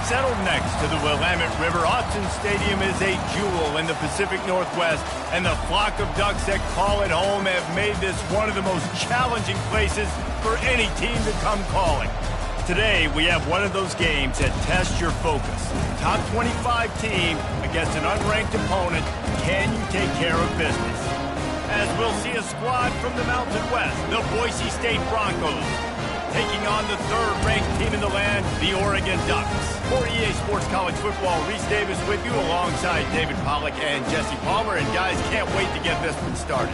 Settled next to the Willamette River, Autzen Stadium is a jewel in the Pacific Northwest, and the flock of ducks that call it home have made this one of the most challenging places for any team to come calling. Today, we have one of those games that tests your focus. Top 25 team against an unranked opponent. Can you take care of business? As we'll see a squad from the Mountain West, the Boise State Broncos, taking on the third-ranked team in the land, the Oregon Ducks. For EA Sports College Football, Reese Davis with you alongside David Pollack and Jesse Palmer. And guys, can't wait to get this one started.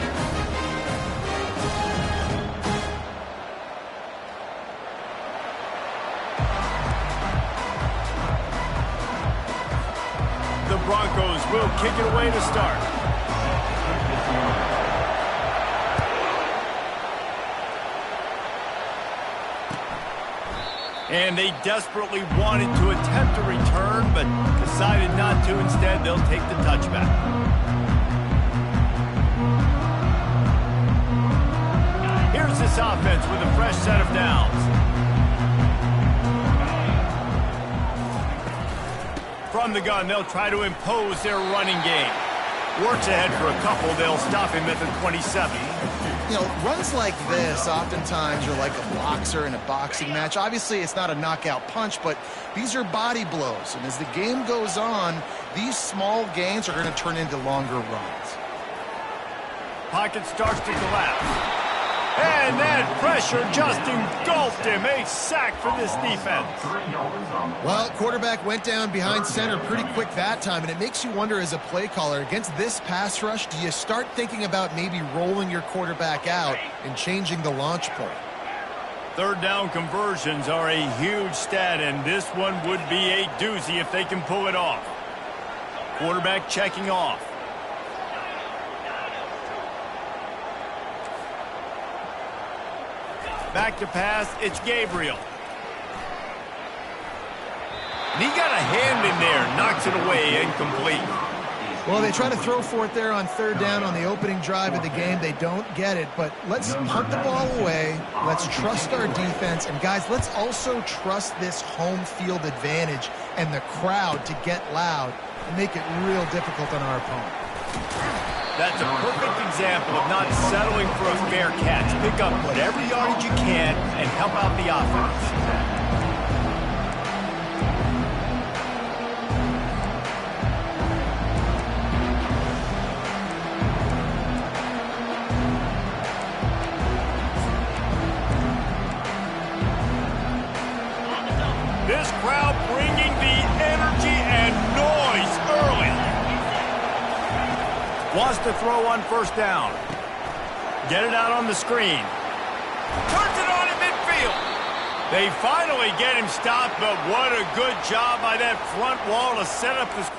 The Broncos will kick it away to start. And they desperately wanted to attempt a return, but decided not to. Instead, they'll take the touchback. Here's this offense with a fresh set of downs. From the gun, they'll try to impose their running game. Works ahead for a couple. They'll stop him at the 27. You know, runs like this oftentimes are like a boxer in a boxing match. Obviously, it's not a knockout punch, but these are body blows. And as the game goes on, these small gains are going to turn into longer runs. Pocket starts to collapse. And that pressure just engulfed him. A sack for this defense. Well, quarterback went down behind center pretty quick that time, and it makes you wonder as a play caller, against this pass rush, do you start thinking about maybe rolling your quarterback out and changing the launch point? Third down conversions are a huge stat, and this one would be a doozy if they can pull it off. Quarterback checking off. Back to pass, it's Gabriel. And he got a hand in there, knocks it away, incomplete. Well, they try to throw for it there on third down on the opening drive of the game. They don't get it, but let's punt the ball away. Let's trust our defense. And, guys, let's also trust this home field advantage and the crowd to get loud and make it real difficult on our opponent. That's a perfect example of not settling for a fair catch. Pick up whatever yardage you can and help out the offense. This crowd bringing the energy and noise early. Wants to throw on first down. Get it out on the screen. Turns it on in midfield. They finally get him stopped, but what a good job by that front wall to set up this.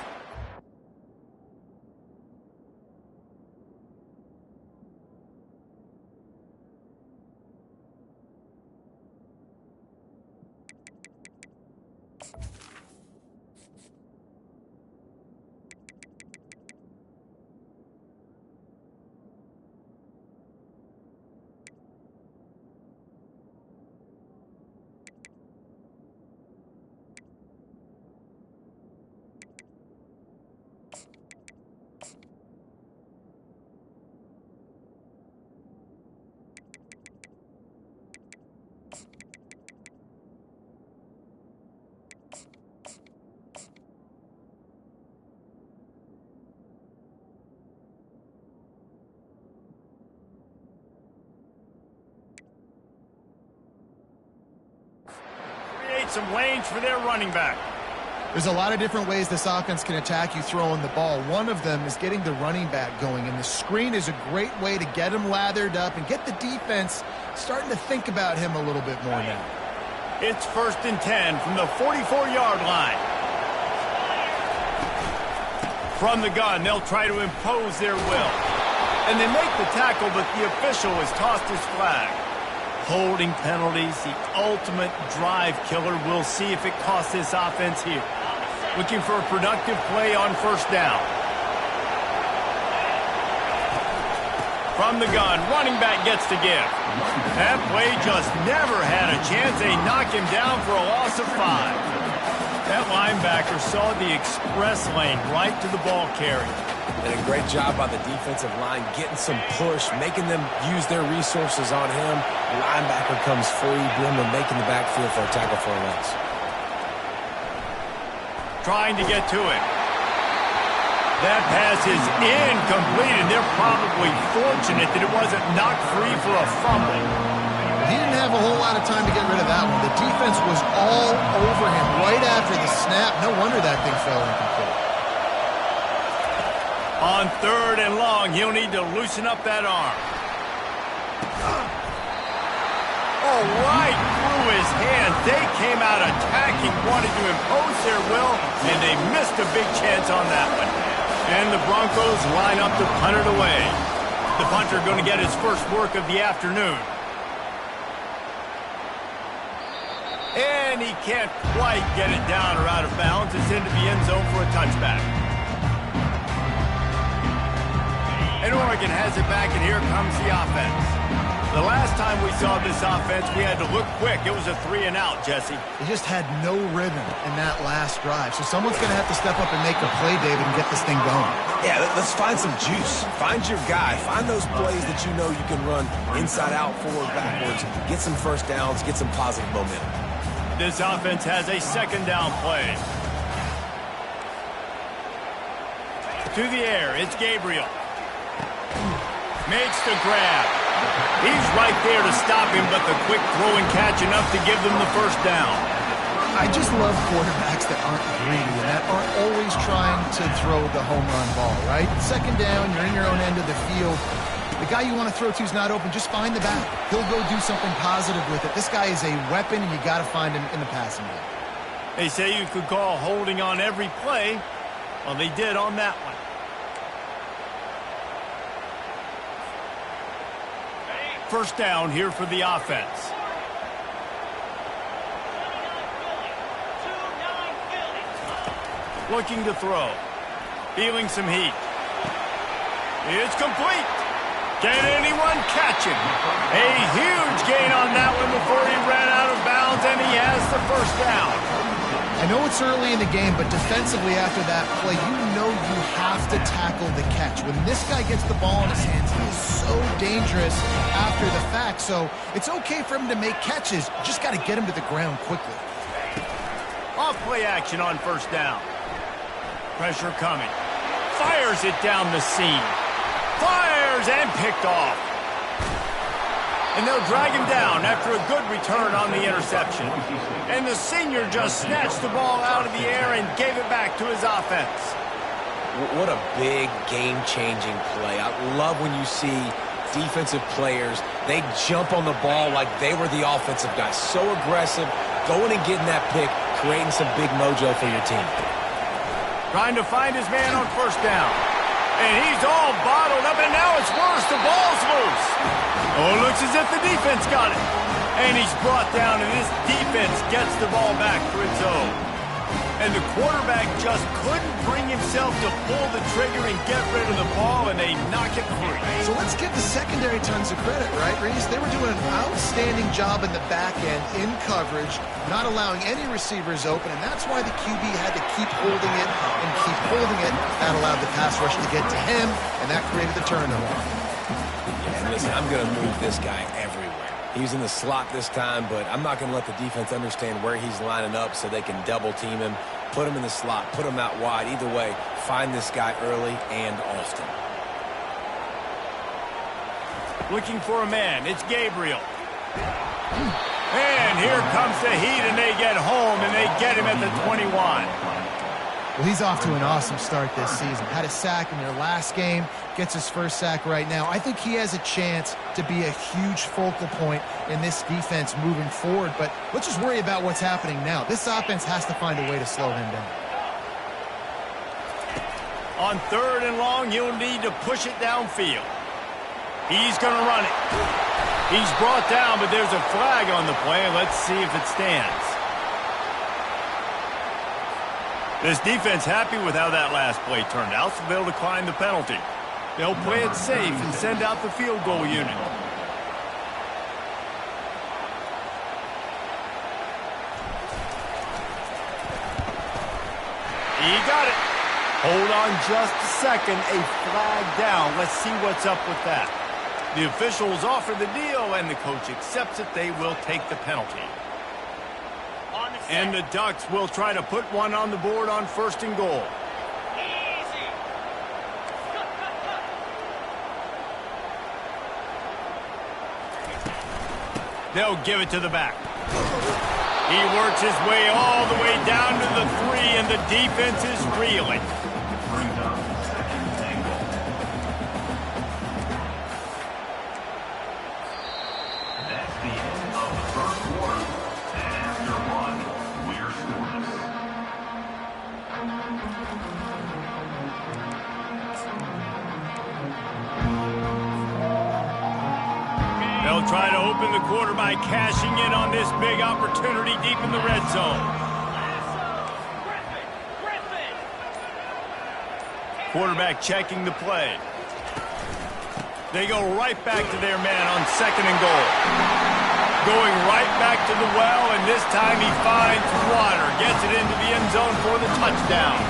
Some lanes for their running back. There's a lot of different ways this offense can attack you throwing the ball. One of them is getting the running back going, and the screen is a great way to get him lathered up and get the defense starting to think about him a little bit more now. It's 1st and 10 from the 44-yard line. From the gun, they'll try to impose their will. And they make the tackle, but the official has tossed his flag. Holding penalties, the ultimate drive killer. We'll see if it costs this offense here. Looking for a productive play on first down. From the gun, running back gets to give. That play just never had a chance. They knock him down for a loss of 5. That linebacker saw the express lane right to the ball carrier. And a great job by the defensive line getting some push, making them use their resources on him. The linebacker comes free, Brimley making the backfield for a tackle for a loss. Trying to get to it. That pass is incomplete, and they're probably fortunate that it wasn't knocked free for a fumble. He didn't have a whole lot of time to get rid of that one. The defense was all over him right after the snap. No wonder that thing fell incomplete. On 3rd and long, he'll need to loosen up that arm. Oh, right through his hands. They came out attacking, wanted to impose their will, and they missed a big chance on that one. And the Broncos line up to punt it away. The punter going to get his first work of the afternoon. And he can't quite get it down or out of bounds. It's into the end zone for a touchback. And Oregon has it back, and here comes the offense. The last time we saw this offense, we had to look quick. It was a 3-and-out, Jesse. They just had no rhythm in that last drive. So someone's going to have to step up and make a play, David, and get this thing going. Yeah, let's find some juice. Find your guy. Find those plays that you know you can run inside out, forward, backwards. Get some first downs. Get some positive momentum. This offense has a 2nd down play. To the air, it's Gabriel. Makes the grab. He's right there to stop him, but the quick throw and catch enough to give them the first down. I just love quarterbacks that aren't greedy and that aren't always trying to throw the home run ball, right? 2nd down, you're in your own end of the field. The guy you want to throw to is not open. Just find the back. He'll go do something positive with it. This guy is a weapon, and you got to find him in the passing game. They say you could call holding on every play. Well, they did on that one. First down here for the offense. Looking to throw. Feeling some heat. It's complete. Can anyone catch him? A huge gain on that one before he ran out of bounds, and he has the first down. I know it's early in the game, but defensively after that play, you know you have to tackle the catch. When this guy gets the ball in his hands, he is so dangerous after the fact. So it's okay for him to make catches. You just got to get him to the ground quickly. Off play action on first down. Pressure coming. Fires it down the seam. Fires and picked off. And they'll drag him down after a good return on the interception. And the senior just snatched the ball out of the air and gave it back to his offense. What a big game-changing play. I love when you see defensive players, they jump on the ball like they were the offensive guys. So aggressive, going and getting that pick, creating some big mojo for your team. Trying to find his man on first down. And he's all bottled up, and now it's worse. The ball's loose. Oh, it looks as if the defense got it. And he's brought down, and this defense gets the ball back for its own. And the quarterback just couldn't bring himself to pull the trigger and get rid of the ball, and they knock it free. So let's give the secondary tons of credit, right, Reese? They were doing an outstanding job in the back end, in coverage, not allowing any receivers open, and that's why the QB had to keep holding it and keep holding it. That allowed the pass rush to get to him, and that created the turnover. Yeah, and listen, I'm going to move this guy everywhere. He's in the slot this time, but I'm not going to let the defense understand where he's lining up so they can double team him, put him in the slot, put him out wide. Either way, find this guy early and often. Looking for a man. It's Gabriel. And here comes the heat, and they get home, and they get him at the 21. Well, he's off to an awesome start this season. Had a sack in their last game, gets his first sack right now. I think he has a chance to be a huge focal point in this defense moving forward, but let's just worry about what's happening now. This offense has to find a way to slow him down. On 3rd and long, he'll need to push it downfield. He's going to run it. He's brought down, but there's a flag on the play. Let's see if it stands. This defense happy with how that last play turned out, so they'll decline the penalty. They'll play it safe and send out the field goal unit. He got it. Hold on just a second. A flag down. Let's see what's up with that. The officials offer the deal, and the coach accepts it. They will take the penalty. And the Ducks will try to put one on the board on 1st and goal. They'll give it to the back. He works his way all the way down to the 3, and the defense is reeling. That's the end of the first quarter. And after one, we're scoreless. They'll try to open the quarter by cashing in on this big opportunity deep in the red zone. Quarterback checking the play. They go right back to their man on 2nd and goal. Going right back to the well, and this time he finds water. Gets it into the end zone for the touchdown.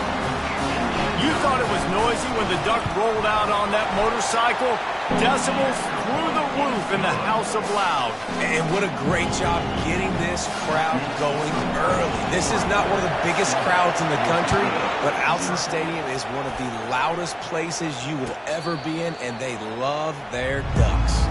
You thought it was noisy when the Duck rolled out on that motorcycle? Decibels through the roof in the House of Loud. And what a great job getting this crowd going early. This is not one of the biggest crowds in the country, but Alson Stadium is one of the loudest places you will ever be in, and they love their Ducks.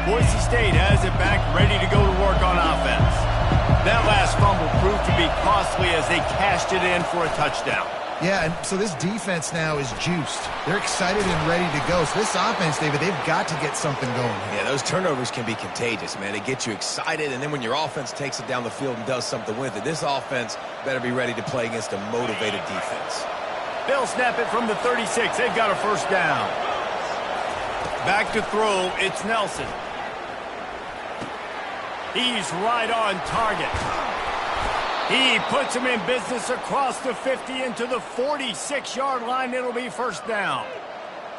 Boise State has it back, ready to go to work on offense. That last fumble proved to be costly as they cashed it in for a touchdown. Yeah, and so this defense now is juiced. They're excited and ready to go. So this offense, David, they've got to get something going. Yeah, those turnovers can be contagious, man. They get you excited, and then when your offense takes it down the field and does something with it, this offense better be ready to play against a motivated defense. They'll snap it from the 36. They've got a 1st down. Back to throw, it's Nelson. He's right on target. He puts him in business across the 50 into the 46-yard line. It'll be 1st down.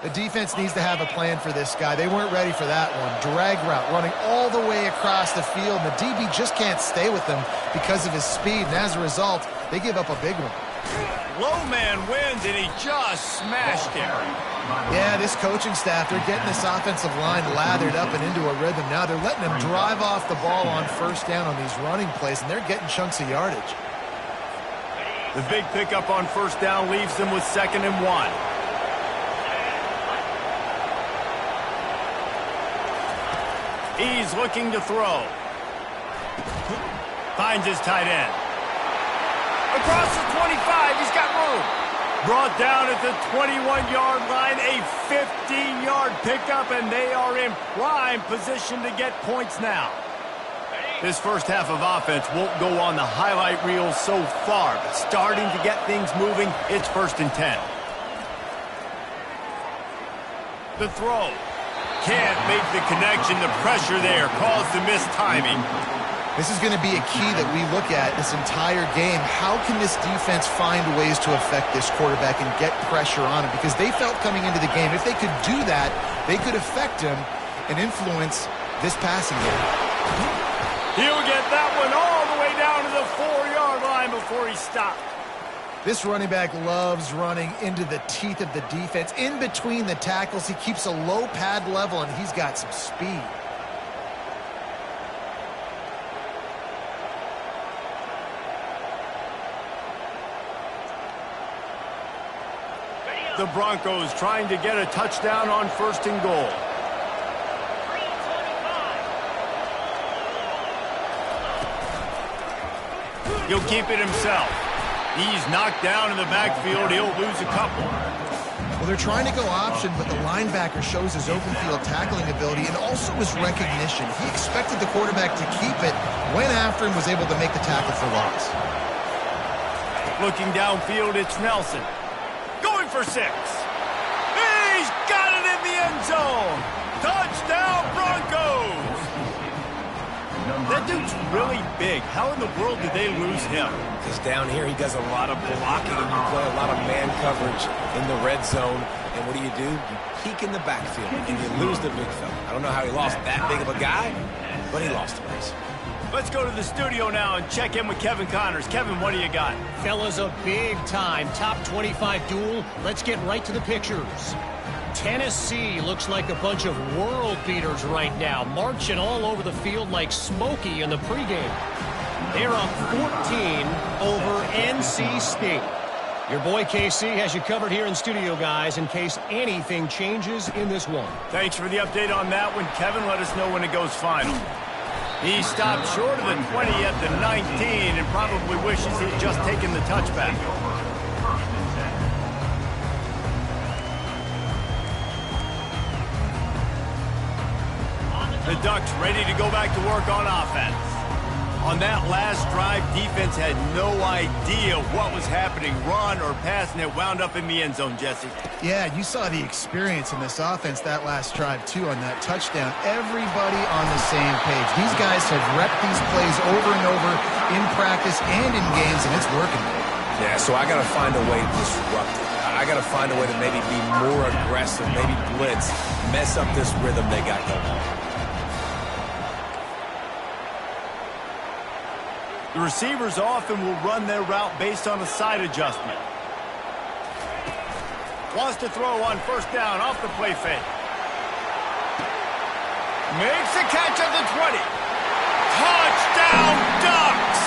The defense needs to have a plan for this guy. They weren't ready for that one. Drag route running all the way across the field. The DB just can't stay with him because of his speed, and as a result, they give up a big one. Low man wins, and he just smashed him. Yeah, this coaching staff, they're getting this offensive line lathered up and into a rhythm now. They're letting them drive off the ball on 1st down on these running plays, and they're getting chunks of yardage. The big pickup on 1st down leaves them with 2nd and 1. He's looking to throw. Finds his tight end. Across the 25, he's got room. Brought down at the 21-yard line, a 15-yard pickup, and they are in prime position to get points now. This first half of offense won't go on the highlight reel so far, but starting to get things moving, it's 1st and 10. The throw. Can't make the connection. The pressure there caused the missed timing. This is going to be a key that we look at this entire game. How can this defense find ways to affect this quarterback and get pressure on him? Because they felt coming into the game, if they could do that, they could affect him and influence this passing game. He'll get that one all the way down to the 4-yard line before he stopped. This running back loves running into the teeth of the defense. In between the tackles, he keeps a low pad level, and he's got some speed. The Broncos trying to get a touchdown on 1st and goal. He'll keep it himself. He's knocked down in the backfield. He'll lose a couple. Well, they're trying to go option, but the linebacker shows his open field tackling ability and also his recognition. He expected the quarterback to keep it, went after him, was able to make the tackle for loss. Looking downfield, it's Nelson. Going for 6. He's got it in the end zone. Touchdown, Broncos. That dude's really big. How in the world did they lose him? Because down here he does a lot of blocking and you play a lot of man coverage in the red zone. And what do? You peek in the backfield and you lose the big fella. I don't know how he lost that big of a guy, but he lost the race. Let's go to the studio now and check in with Kevin Connors. Kevin, what do you got? Fellas, a big-time top 25 duel. Let's get right to the pictures. Tennessee looks like a bunch of world beaters right now, marching all over the field like Smokey in the pregame. They're up 14 over NC State. Your boy KC has you covered here in studio, guys, in case anything changes in this one. Thanks for the update on that one, Kevin. Let us know when it goes final. He stopped short of the 20 at the 19 and probably wishes he'd just taken the touchback. The Ducks ready to go back to work on offense. On that last drive, defense had no idea what was happening, run or pass, and it wound up in the end zone, Jesse. Yeah, you saw the experience in this offense that last drive, too, on that touchdown. Everybody on the same page. These guys have repped these plays over and over in practice and in games, and it's working. Yeah, so I got to find a way to disrupt it. I got to find a way to maybe be more aggressive, maybe blitz, mess up this rhythm they got going on. The receivers often will run their route based on a side adjustment. Wants to throw on first down off the play fake. Makes a catch at the 20. Touchdown Ducks!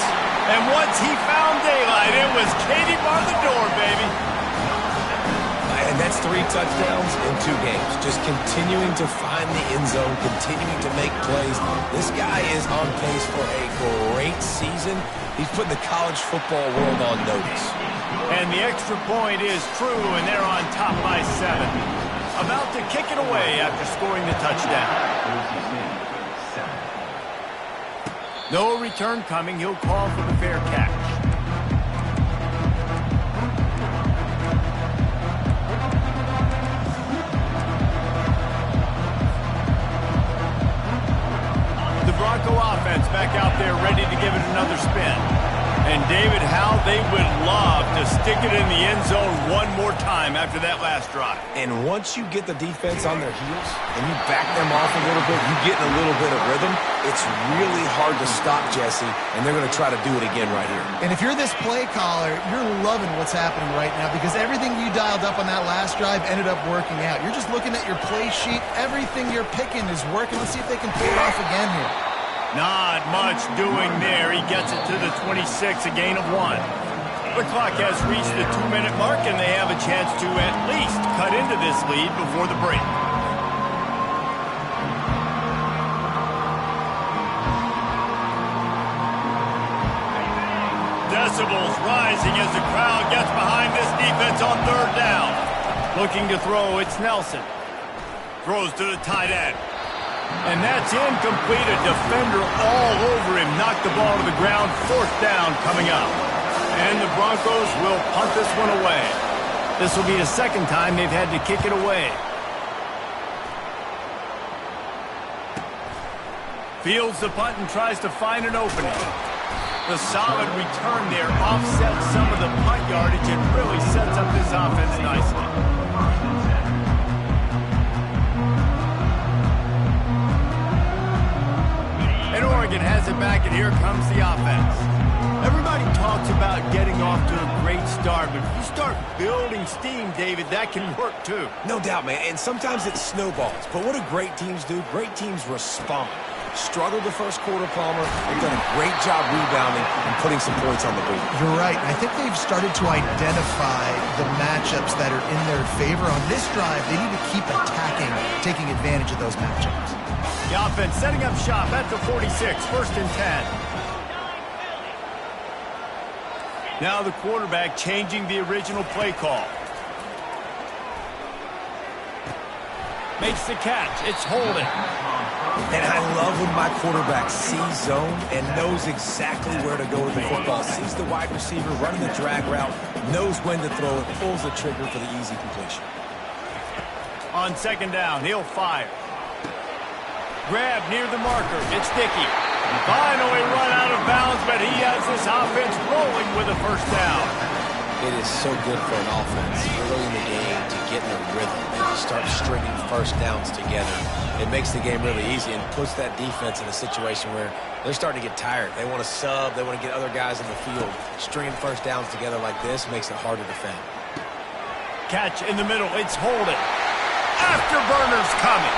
And once he found daylight, it was Katie bar the door, baby. And that's 3 touchdowns in 2 games. Just continuing to find the end zone, continuing to make plays. This guy is on pace for a great season. He's putting the college football world on notice. And the extra point is true, and they're on top by 7. About to kick it away after scoring the touchdown. No return coming. He'll call for the fair catch. Bronco offense back out there ready to give it another spin. And David, how they would love to stick it in the end zone one more time after that last drive. And once you get the defense on their heels and you back them off a little bit, you get in a little bit of rhythm, it's really hard to stop, Jesse, and they're going to try to do it again right here. And if you're this play caller, you're loving what's happening right now because everything you dialed up on that last drive ended up working out. You're just looking at your play sheet. Everything you're picking is working. Let's see if they can pull it off again here. Not much doing there. He gets it to the 26, a gain of 1. The clock has reached the 2-minute mark, and they have a chance to at least cut into this lead before the break. Decibels rising as the crowd gets behind this defense on 3rd down. Looking to throw, it's Nelson. Throws to the tight end. And that's incomplete. A defender all over him. Knocked the ball to the ground. 4th down coming up. And the Broncos will punt this one away. This will be the 2nd time they've had to kick it away. Fields the punt and tries to find an opening. The solid return there offsets some of the punt yardage and really sets up this offense nicely. And Oregon has it back, and here comes the offense. Everybody talks about getting off to a great start, but if you start building steam, David, that can work too. No doubt, man, and sometimes it snowballs. But what do great teams do? Great teams respond. Struggled the first quarter, Palmer. They've done a great job rebounding and putting some points on the board. You're right. I think they've started to identify the matchups that are in their favor. On this drive, they need to keep attacking, taking advantage of those matchups. The offense setting up shop at the 46, 1st and 10. Now the quarterback changing the original play call. Makes the catch. It's holding. And I love when my quarterback sees zone and knows exactly where to go with the football. Sees the wide receiver running the drag route, knows when to throw it, pulls the trigger for the easy completion. On 2nd down, he'll fire. Grab near the marker. It's Dickey. Finally run out of bounds, but he has this offense rolling with a first down. It is so good for an offense early in the game to get in a rhythm and to start stringing first downs together. It makes the game really easy and puts that defense in a situation where they're starting to get tired. They want to sub. They want to get other guys in the field. Stringing first downs together like this makes it hard to defend. Catch in the middle. It's holding. Afterburner's coming.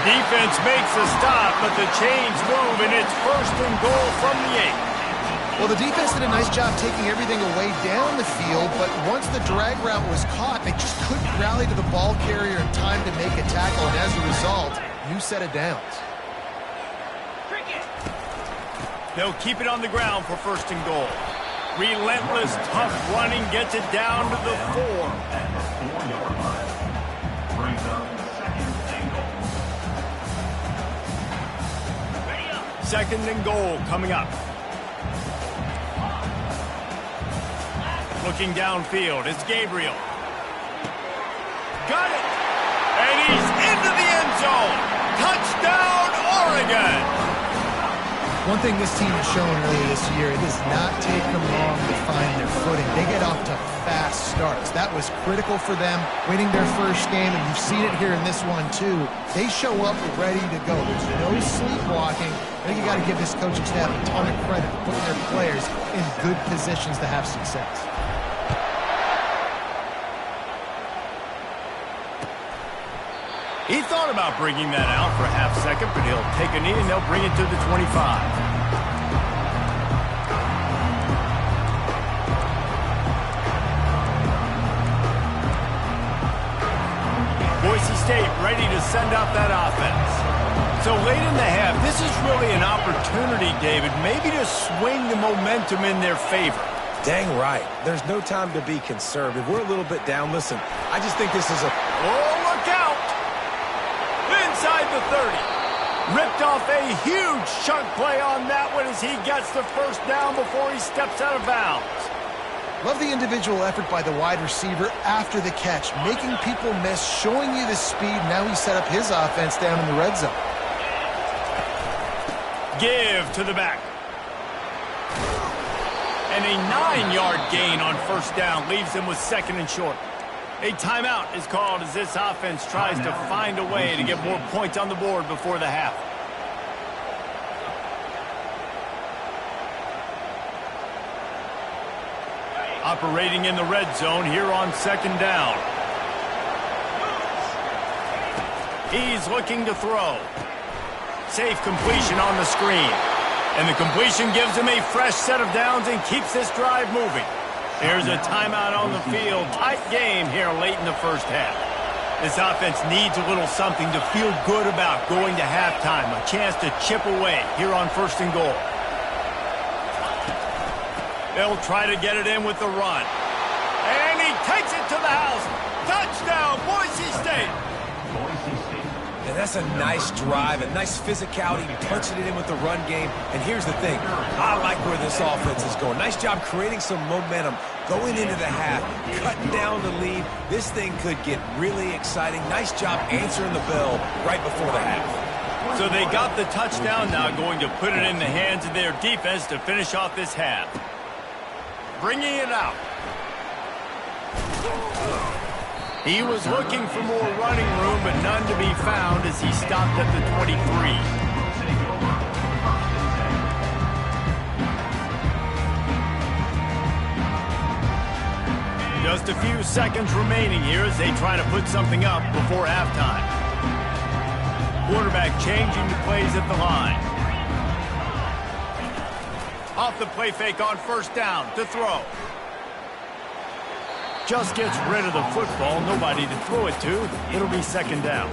Defense makes a stop, but the chains move, and it's first and goal from the 8. Well, the defense did a nice job taking everything away down the field, but once the drag route was caught, they just couldn't rally to the ball carrier in time to make a tackle, and as a result, new set of downs. They'll keep it on the ground for first and goal. Relentless, tough running gets it down to the 4. At the 4-yard line. Brings up second and goal. Second and goal coming up. Looking downfield, it's Gabriel. Got it! And he's into the end zone! Touchdown, Oregon! One thing this team has shown earlier this year, it does not take them long to find their footing. They get off to fast starts. That was critical for them, winning their first game, and you've seen it here in this one too. They show up ready to go. There's no sleepwalking. I think you got to give this coaching staff a ton of credit for putting their players in good positions to have success. He thought about bringing that out for a half second, but he'll take a knee and they'll bring it to the 25. Boise State ready to send out that offense. So late in the half, this is really an opportunity, David, maybe to swing the momentum in their favor. Dang right. There's no time to be conservative. We're a little bit down. Listen, I just think this is a... Oh, look out! Inside the 30. Ripped off a huge chunk play on that one as he gets the first down before he steps out of bounds. Love the individual effort by the wide receiver after the catch, making people miss, showing you the speed. Now he set up his offense down in the red zone. Give to the back. And a 9-yard gain on first down leaves him with second and short. A timeout is called as this offense tries to find a way to get more points on the board before the half. Operating in the red zone here on second down. He's looking to throw. Safe completion on the screen. And the completion gives him a fresh set of downs and keeps this drive moving. There's a timeout on the field. Tight game here late in the first half. This offense needs a little something to feel good about going to halftime. A chance to chip away here on first and goal. They'll try to get it in with the run. And he takes it to the house. Touchdown, Boise State. And that's a nice drive, a nice physicality, punching it in with the run game. And here's the thing, I like where this offense is going. Nice job creating some momentum, going into the half, cutting down the lead. This thing could get really exciting. Nice job answering the bell right before the half. So they got the touchdown now, going to put it in the hands of their defense to finish off this half. Bringing it out. He was looking for more running room, but none to be found as he stopped at the 23. Just a few seconds remaining here as they try to put something up before halftime. Quarterback changing the plays at the line. Off the play fake on first down to throw. Just gets rid of the football, nobody to throw it to. It'll be second down.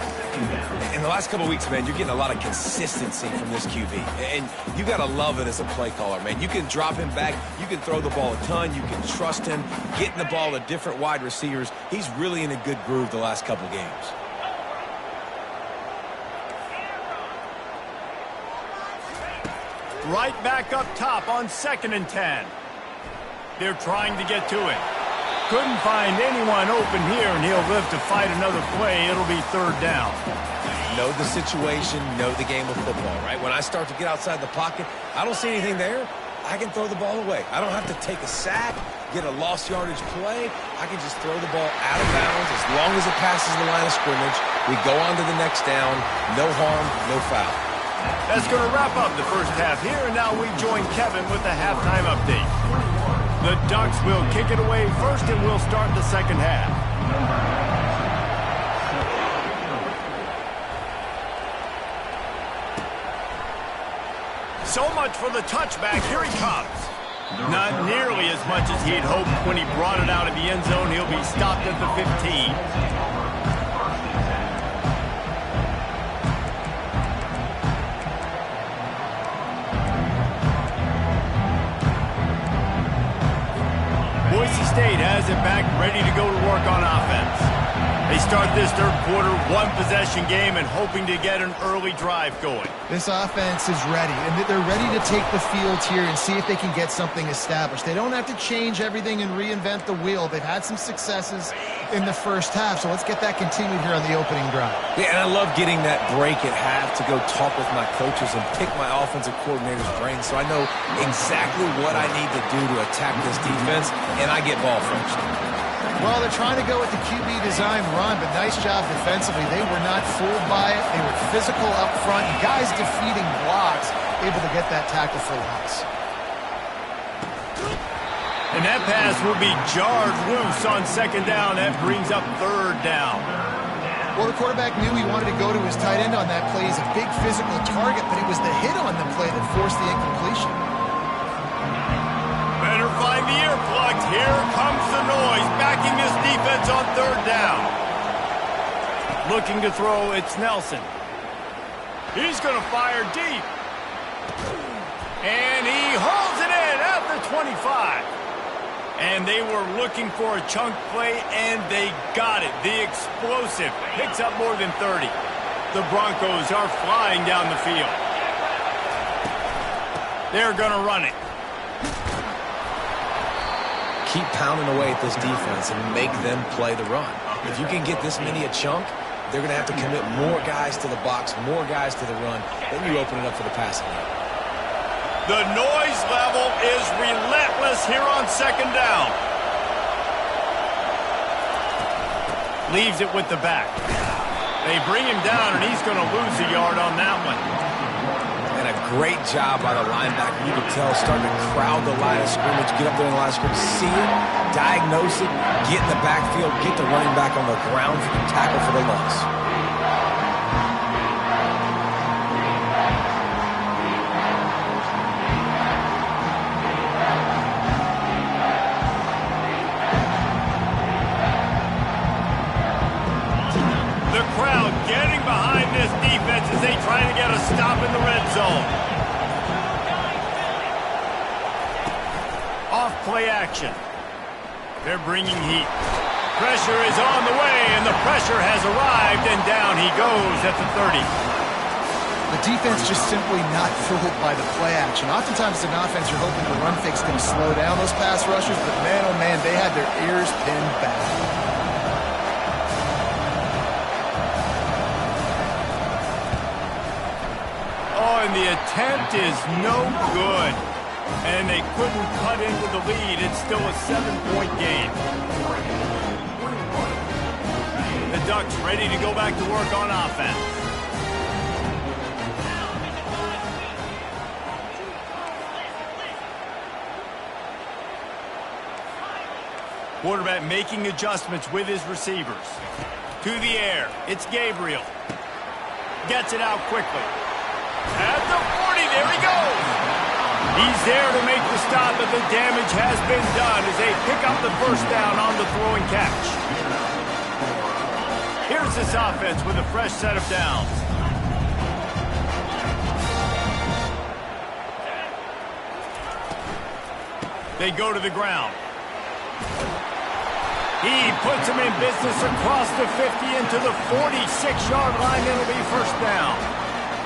In the last couple of weeks, man, you're getting a lot of consistency from this QB. And you got to love it as a play caller, man. You can drop him back. You can throw the ball a ton. You can trust him, getting the ball to different wide receivers. He's really in a good groove the last couple games. Right back up top on 2nd and 10. They're trying to get to it. Couldn't find anyone open here, and he'll live to fight another play. It'll be third down. Know the situation, know the game of football, right? When I start to get outside the pocket, I don't see anything there. I can throw the ball away. I don't have to take a sack, get a lost yardage play. I can just throw the ball out of bounds. As long as it passes the line of scrimmage, we go on to the next down. No harm, no foul. That's going to wrap up the first half here, and now we join Kevin with the halftime update. The Ducks will kick it away first, and we'll start the second half. So much for the touchback. Here he comes. Not nearly as much as he'd hoped when he brought it out of the end zone. He'll be stopped at the 15. Boise State has it back, ready to go to work on offense. They start this third quarter, one-possession game, and hoping to get an early drive going. This offense is ready, and they're ready to take the field here and see if they can get something established. They don't have to change everything and reinvent the wheel. They've had some successes in the first half, so let's get that continued here on the opening drive. Yeah, and I love getting that break at half to go talk with my coaches and pick my offensive coordinator's brain so I know exactly what I need to do to attack this defense, and I get ball first. Well, they're trying to go with the QB design run, but nice job defensively. They were not fooled by it. They were physical up front. Guys defeating blocks, able to get that tackle for loss. And that pass will be jarred loose on second down. That brings up third down. Well, the quarterback knew he wanted to go to his tight end on that play. He's a big physical target, but it was the hit on the play that forced the incompletion. Better find the earplugs. Here comes the noise, backing this defense on third down. Looking to throw, it's Nelson. He's going to fire deep. And he hauls it in at the 25. And they were looking for a chunk play, and they got it. The explosive picks up more than 30. The Broncos are flying down the field. They're going to run it. Keep pounding away at this defense and make them play the run. If you can get this many a chunk, they're going to have to commit more guys to the box, more guys to the run. Then you open it up for the passing game. The noise level is relentless here on second down. Leaves it with the back. They bring him down, and he's going to lose a yard on that one. And a great job by the linebacker. You can tell, starting to crowd the line of scrimmage, get up there in the line of scrimmage, see it, diagnose it, get in the backfield, get the running back on the ground for the tackle for the loss. The crowd getting behind this defense as they try to get a stop in the red zone. Off play action. They're bringing heat. Pressure is on the way, and the pressure has arrived, and down he goes at the 30. The defense just simply not fooled by the play action. Oftentimes, as an offense, you're hoping the run fake's going to slow down those pass rushers, but man, oh man, they had their ears pinned back. Oh, and the attempt is no good. And they couldn't cut into the lead. It's still a 7-point game. The Ducks ready to go back to work on offense. Quarterback making adjustments with his receivers. To the air. It's Gabriel. Gets it out quickly. At the 40, there he goes. He's there to make the stop, but the damage has been done as they pick up the first down on the throwing catch. Here's this offense with a fresh set of downs. They go to the ground. He puts him in business across the 50 into the 46-yard line. It'll be first down.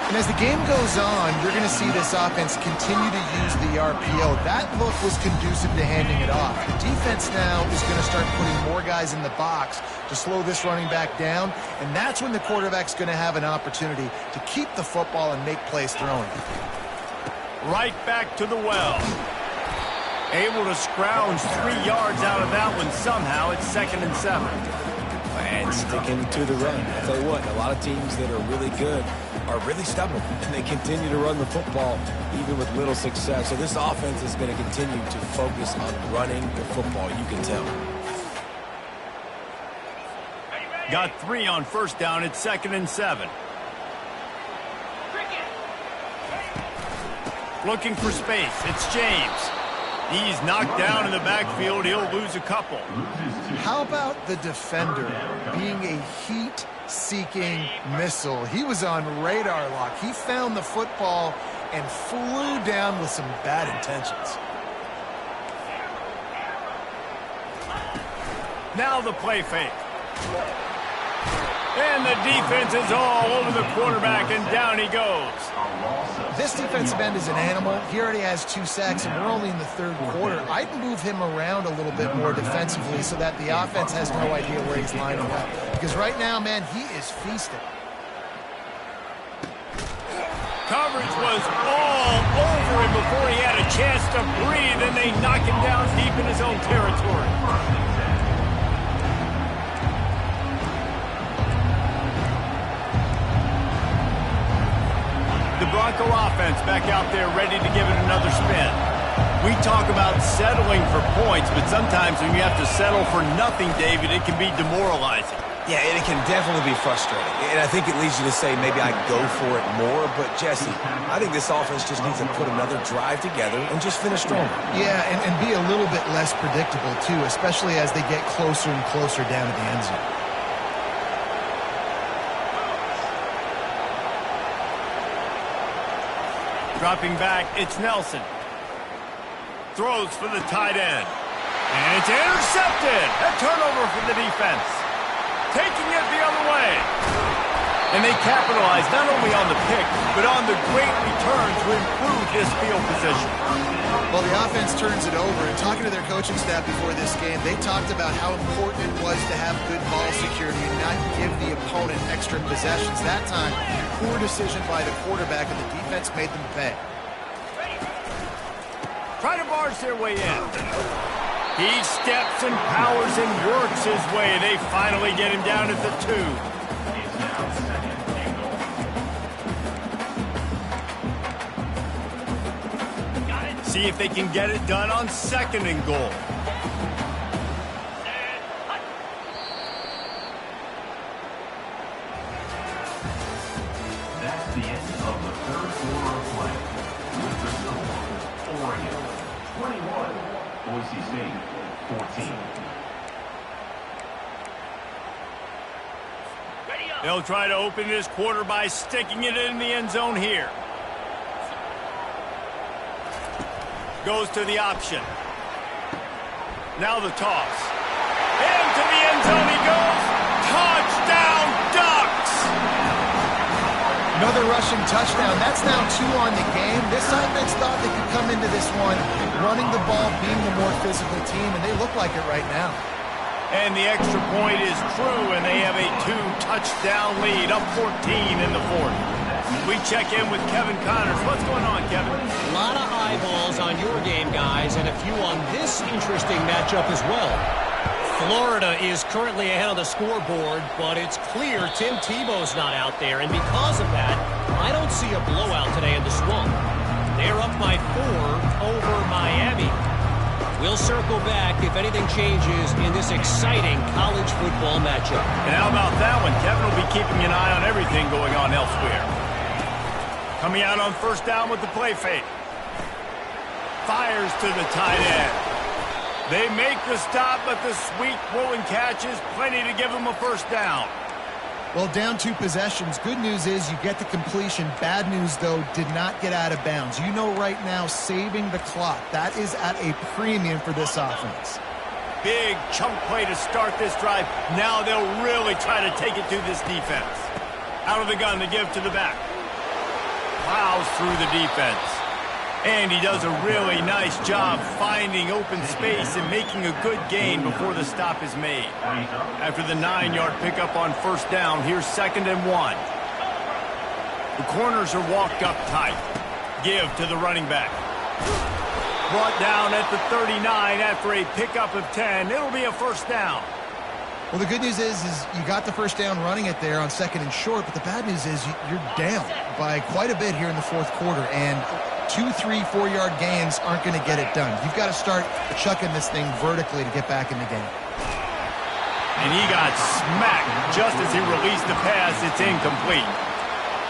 And as the game goes on, you're going to see this offense continue to use the RPO. That look was conducive to handing it off. The defense now is going to start putting more guys in the box to slow this running back down, and that's when the quarterback's going to have an opportunity to keep the football and make plays throwing. Right back to the well. Able to scrounge 3 yards out of that one somehow. It's 2nd and 7. And sticking to the run. I'll tell you what, a lot of teams that are really good are really stubborn, and they continue to run the football even with little success. So this offense is going to continue to focus on running the football, you can tell. Got 3 on 1st down. It's 2nd and 7. Looking for space. It's James. He's knocked down in the backfield. He'll lose a couple. How about the defender being a heat-seeking missile? He was on radar lock. He found the football and flew down with some bad intentions. Now the play fake. And the defense is all over the quarterback, and down he goes. This defensive end is an animal. He already has 2 sacks, and we're only in the 3rd quarter. I'd move him around a little bit more defensively so that the offense has no idea where he's lining up. Because right now, man, he is feasting. Coverage was all over him before he had a chance to breathe, and they knock him down deep in his own territory. The Bronco offense back out there ready to give it another spin. We talk about settling for points, but sometimes when you have to settle for nothing, David, it can be demoralizing. Yeah, and it can definitely be frustrating. And I think it leads you to say maybe I go for it more. But, Jesse, I think this offense just needs to put another drive together and just finish stronger. Yeah, and be a little bit less predictable, too, especially as they get closer and closer down to the end zone. Dropping back, it's Nelson. Throws for the tight end. And it's intercepted. A turnover for the defense. Taking it the other way. And they capitalize not only on the pick, but on the great return to improve this field position. Well, the offense turns it over, and talking to their coaching staff before this game, they talked about how important it was to have good ball security and not give the opponent extra possessions. That time, poor decision by the quarterback, and the defense made them pay. Try to barge their way in. He steps and powers and works his way. They finally get him down at the 2. See if they can get it done on 2nd and goal. That's the end of the 3rd quarter of play. With the score, Oregon 21, Boise State 14. They'll try to open this quarter by sticking it in the end zone here. Goes to the option. Now the toss. Into the end zone he goes. Touchdown, Ducks! Another rushing touchdown. That's now 2 on the game. This offense thought they could come into this one running the ball, being the more physical team, and they look like it right now. And the extra point is true, and they have a 2-touchdown lead, up 14 in the 4th. We check in with Kevin Connors. What's going on, Kevin? A lot of eyeballs on your game, guys, and a few on this interesting matchup as well. Florida is currently ahead on the scoreboard, but it's clear Tim Tebow's not out there, and because of that, I don't see a blowout today in the Swamp. They're up by 4 over Miami. We'll circle back if anything changes in this exciting college football matchup. And how about that one? Kevin will be keeping an eye on everything going on elsewhere. Coming out on 1st down with the play fake. Fires to the tight end. They make the stop, but the sweet throw and catch is plenty to give them a 1st down. Well, down 2 possessions. Good news is you get the completion. Bad news, though, did not get out of bounds. You know right now, saving the clock. That is at a premium for this offense. Big chunk play to start this drive. Now they'll really try to take it to this defense. Out of the gun to give to the back. plows through the defense. And he does a really nice job finding open space and making a good gain before the stop is made. After the 9-yard pickup on first down, here's 2nd and 1. The corners are walked up tight. Give to the running back. Brought down at the 39 after a pickup of 10. It'll be a first down. Well, the good news is you got the first down running it there on 2nd and short, but the bad news is you're down by quite a bit here in the 4th quarter, and 2, 3, 4-yard gains aren't going to get it done. You've got to start chucking this thing vertically to get back in the game. And he got smacked just as he released the pass. It's incomplete.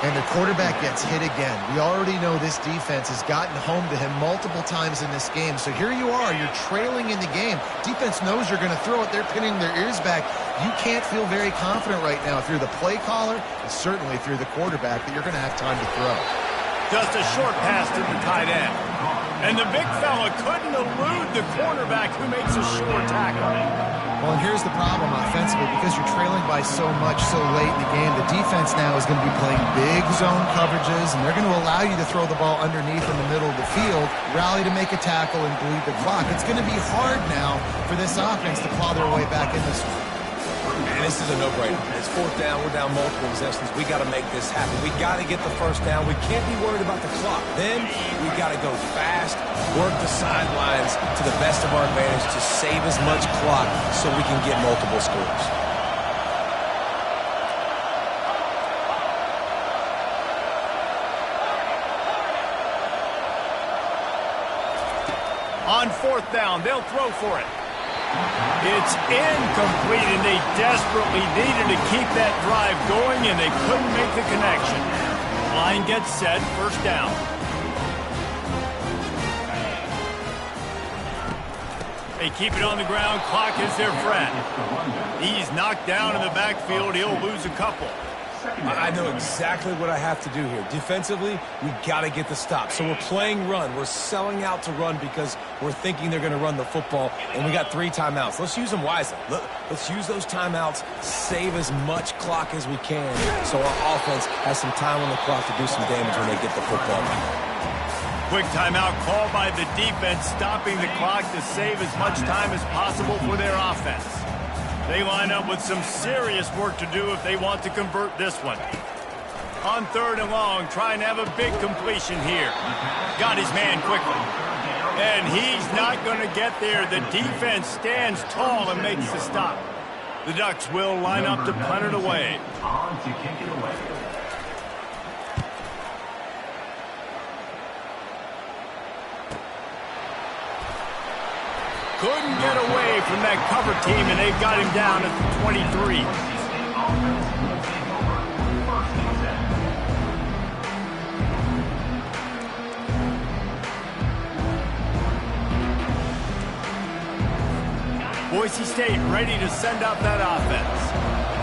And the quarterback gets hit again. We already know this defense has gotten home to him multiple times in this game. So here you are, you're trailing in the game. Defense knows you're going to throw it. They're pinning their ears back. You can't feel very confident right now through the play caller and certainly through the quarterback that you're going to have time to throw. Just a short pass to the tight end. And the big fella couldn't elude the cornerback who makes a sure tackle. Well, and here's the problem offensively. Because you're trailing by so much so late in the game, the defense now is going to be playing big zone coverages, and they're going to allow you to throw the ball underneath in the middle of the field, rally to make a tackle, and bleed the clock. It's going to be hard now for this offense to claw their way back in this one. And this is a no-brainer. It's 4th down. We're down multiple possessions. We got to make this happen. We got to get the first down. We can't be worried about the clock. Then we got to go fast, work the sidelines to the best of our advantage to save as much clock so we can get multiple scores. On 4th down, they'll throw for it. It's incomplete, and they desperately needed to keep that drive going, and they couldn't make the connection. Line gets set, first down. They keep it on the ground. Clock is their friend. He's knocked down in the backfield. He'll lose a couple. I know exactly what I have to do here. Defensively, we got to get the stop. So we're playing run. We're selling out to run because we're thinking they're going to run the football, and we got 3 timeouts. Let's use them wisely. Let's use those timeouts, save as much clock as we can so our offense has some time on the clock to do some damage when they get the football back. Quick timeout called by the defense, stopping the clock to save as much time as possible for their offense. They line up with some serious work to do if they want to convert this one. On 3rd and long, trying to have a big completion here. Got his man quickly. And he's not going to get there. The defense stands tall and makes the stop. The Ducks will line up to punt it away. On to kick it away. Couldn't get away from that cover team, and they've got him down at the 23. Boise State ready to send out that offense.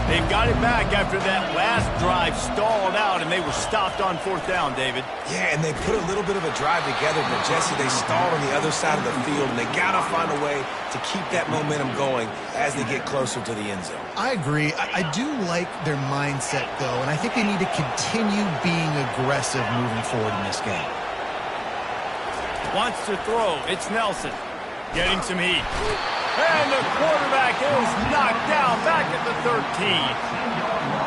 They've got it back after that last drive stalled out, and they were stopped on 4th down, David. Yeah, and they put a little bit of a drive together, but Jesse, they stalled on the other side of the field, and they got to find a way to keep that momentum going as they get closer to the end zone. I agree. I do like their mindset, though, and I think they need to continue being aggressive moving forward in this game. Wants to throw. It's Nelson. Getting some heat. And the quarterback is knocked down back at the 13.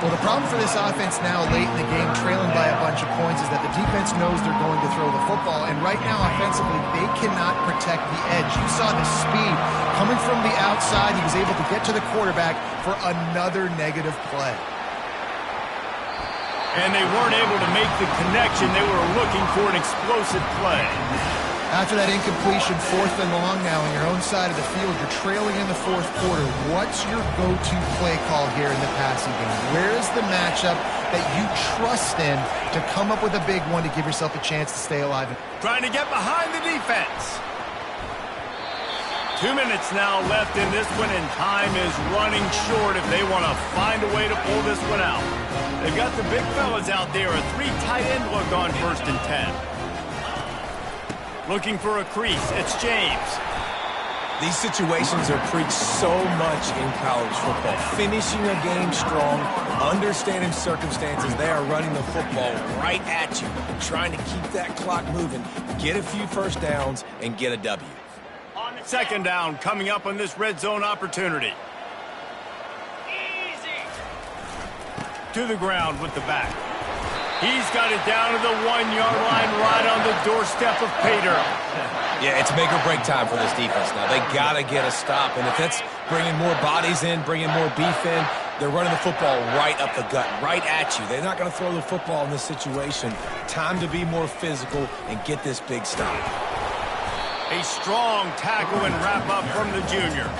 Well, the problem for this offense now late in the game, trailing by a bunch of points, is that the defense knows they're going to throw the football. And right now, offensively, they cannot protect the edge. You saw the speed coming from the outside. He was able to get to the quarterback for another negative play. And they weren't able to make the connection. They were looking for an explosive play. After that incompletion, 4th and long now on your own side of the field, you're trailing in the 4th quarter. What's your go-to play call here in the passing game? Where is the matchup that you trust in to come up with a big one to give yourself a chance to stay alive? Trying to get behind the defense. 2 minutes now left in this one, and time is running short if they want to find a way to pull this one out. They've got the big fellas out there, a 3 tight end look on 1st and 10. Looking for a crease. It's James. These situations are preached so much in college football. Finishing a game strong, Understanding circumstances, they are running the football right at you, trying to keep that clock moving, get a few first downs, and get a W. Second down coming up on this red zone opportunity. To the ground with the back. He's got it down to the 1-yard line right on the doorstep of Pater. Yeah, it's make or break time for this defense now. They got to get a stop, and if that's bringing more bodies in, bringing more beef in, they're running the football right up the gut, right at you. They're not going to throw the football in this situation. Time to be more physical and get this big stop. A strong tackle and wrap-up from the junior.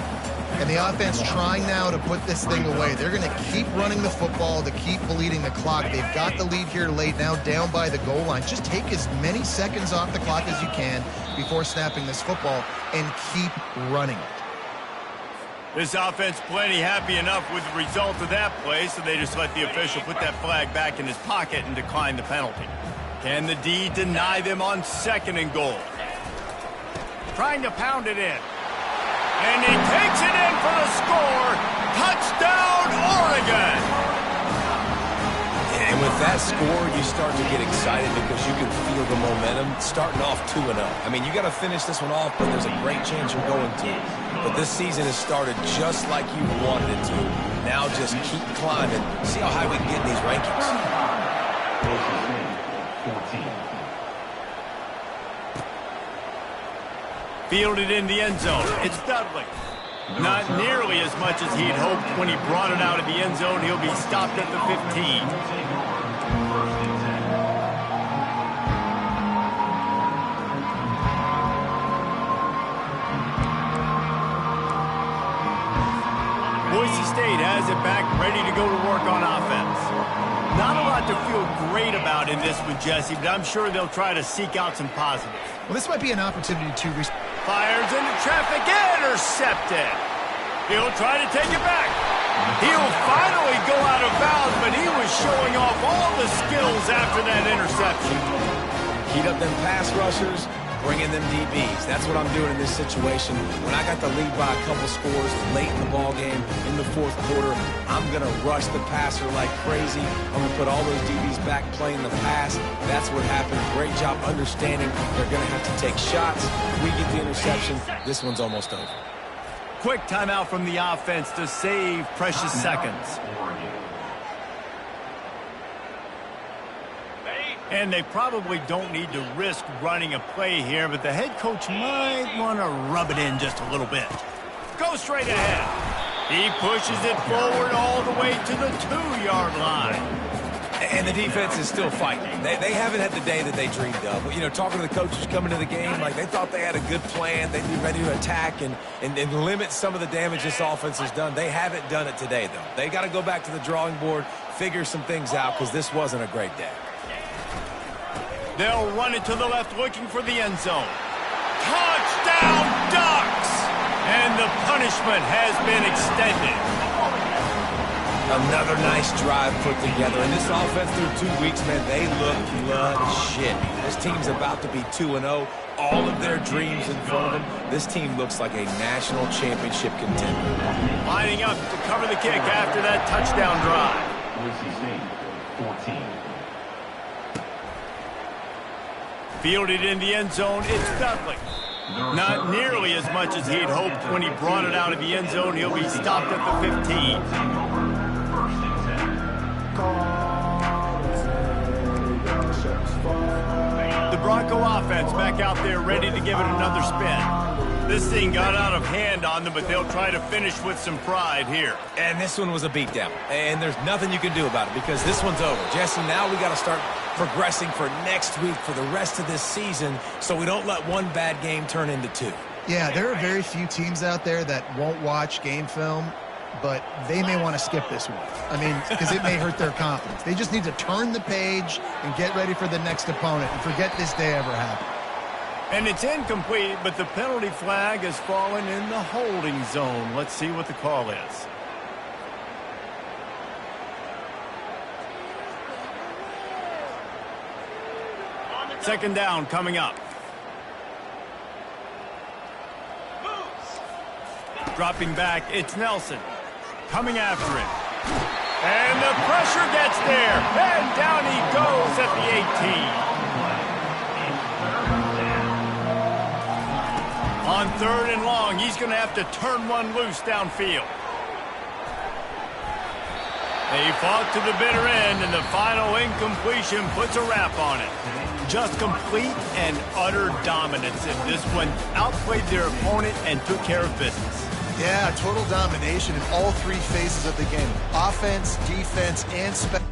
And the offense trying now to put this thing away. They're going to keep running the football to keep bleeding the clock. They've got the lead here late, now down by the goal line. Just take as many seconds off the clock as you can before snapping this football and keep running it. This offense plenty happy enough with the result of that play, so they just let the official put that flag back in his pocket and decline the penalty. Can the D deny them on 2nd and goal? Trying to pound it in. And he takes it in for the score. Touchdown, Oregon! And with that score, you start to get excited because you can feel the momentum starting off 2-0. I mean, you got to finish this one off, but there's a great chance you're going to. But this season has started just like you wanted it to. Now just keep climbing. See how high we can get in these rankings. Fielded in the end zone. It's Dudley. Not nearly as much as he'd hoped when he brought it out of the end zone. He'll be stopped at the 15. Boise State has it back, ready to go to work on offense. Not a lot to feel great about in this one, Jesse, but I'm sure they'll try to seek out some positives. Well, this might be an opportunity to... Fires into traffic, intercepted. He'll try to take it back. He'll finally go out of bounds, but he was showing off all the skills after that interception. Heat up them pass rushers, bring in them DBs. That's what I'm doing in this situation. When I got the lead by a couple scores late in the ball game, in the 4th quarter, I'm going to rush the passer like crazy. I'm going to put all those DBs back playing the pass. That's what happened. Great job understanding they're going to have to take shots. We get the interception. This one's almost over. Quick timeout from the offense to save precious seconds. And they probably don't need to risk running a play here, but the head coach might want to rub it in just a little bit. Go straight ahead. He pushes it forward all the way to the 2-yard line. And the defense is still fighting. They haven't had the day that they dreamed of. You know, talking to the coaches coming to the game, like they thought they had a good plan. They'd be ready to attack and limit some of the damage this offense has done. They haven't done it today, though. They got to go back to the drawing board, figure some things out, because this wasn't a great day. They'll run it to the left, looking for the end zone. Touchdown, Ducks! And the punishment has been extended. Another nice drive put together. And this offense through 2 weeks, man, they look legit. This team's about to be 2-0. All of their dreams in front of them. This team looks like a national championship contender. Lining up to cover the kick after that touchdown drive. Boise State, 14. Fielded in the end zone, it's Dudley. Not nearly as much as he'd hoped when he brought it out of the end zone. He'll be stopped at the 15. The Bronco offense back out there ready to give it another spin. This thing got out of hand on them, but they'll try to finish with some pride here. And this one was a beatdown. And there's nothing you can do about it because this one's over. Jesse, now we got to start progressing for next week, for the rest of this season, so we don't let one bad game turn into 2. Yeah, there are very few teams out there that won't watch game film, but they may want to skip this one. I mean, because it may hurt their confidence. They just need to turn the page and get ready for the next opponent and forget this day ever happened. And it's incomplete, but the penalty flag has fallen in the holding zone. Let's see what the call is. Second down coming up. Dropping back, it's Nelson. Coming after him. And the pressure gets there, and down he goes at the 18. On 3rd and long, he's going to have to turn one loose downfield. They fought to the bitter end, and the final incompletion puts a wrap on it. Just complete and utter dominance in this one. Outplayed their opponent and took care of business. Yeah, total domination in all three phases of the game. Offense, defense, and special.